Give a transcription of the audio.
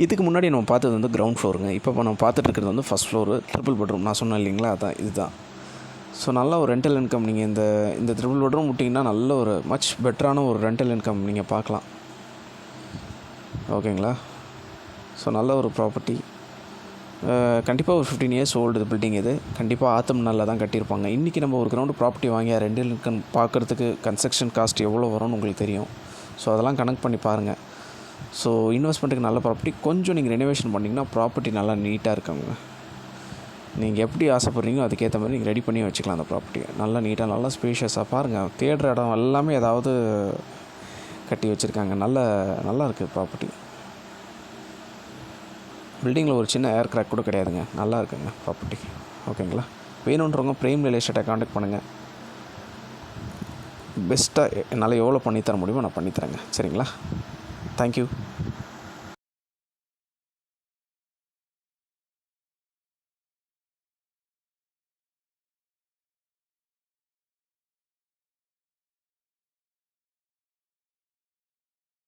இதுக்கு முன்னாடி நம்ம பார்த்தது வந்து கிரவுண்ட் ஃப்ளோருங்க. இப்போ நம்ம பார்த்துட்டு இருக்கிறது வந்து ஃபஸ்ட் ஃப்ளோரு ட்ரிபிள் பெட்ரூம். நான் சொன்னேன் இல்லைங்களா, அதான் இதுதான். ஸோ நல்ல ஒரு ரெண்டல் இன்கம் நீங்கள் இந்த ட்ரிபிள் பெட்ரூம் விட்டிங்கன்னா நல்ல ஒரு மச் பெட்டரான ஒரு ரெண்டல் இன்கம் நீங்கள் பார்க்கலாம். ஓகேங்களா? ஸோ நல்ல ஒரு ப்ராப்பர்ட்டி. கண்டிப்பாக ஒரு 15 இயர்ஸ் ஓல்டு இது பில்டிங். இது கண்டிப்பாக ஆத்தம் நல்லா தான் கட்டியிருப்பாங்க. இன்றைக்கி நம்ம ஒரு கிரவுண்டு ப்ராப்பர்ட்டி வாங்கி ரெண்டல் இன்கம் பார்க்குறதுக்கு கன்ஸ்ட்ரக்ஷன் காஸ்ட் எவ்வளோ வரும்னு உங்களுக்கு தெரியும். ஸோ அதெல்லாம் கனெக்ட் பண்ணி பாருங்கள். ஸோ இன்வெஸ்ட்மெண்ட்டுக்கு நல்ல ப்ராப்பர்ட்டி. கொஞ்சம் நீங்கள் ரெனோவேஷன் பண்ணிங்கன்னா ப்ராப்பர்ட்டி நல்லா நீட்டாக இருக்குங்க. நீங்கள் எப்படி ஆசைப்பட்றீங்களோ அதுக்கேற்ற மாதிரி நீங்கள் ரெடி பண்ணி வச்சுக்கலாம் அந்த ப்ராப்பர்ட்டியை. நல்லா நீட்டாக நல்லா ஸ்பேஷியஸாக பாருங்கள். தேடுற இடம் எல்லாமே ஏதாவது கட்டி வச்சுருக்காங்க. நல்லா இருக்குது ப்ராப்பர்ட்டி. பில்டிங்கில் ஒரு சின்ன ஏர் கிராக் கூட கிடையாதுங்க. நல்லா இருக்குங்க ப்ராப்பர்ட்டி. ஓகேங்களா? வேணுன்றவங்க பிரேம் ரியல் எஸ்டேட்டை காண்டாக்ட் பண்ணுங்கள். பெஸ்ட்டாக என்னால் எவ்வளோ பண்ணித்தர முடியுமோ நான் பண்ணித்தரேங்க. சரிங்களா? தேங்க்யூ.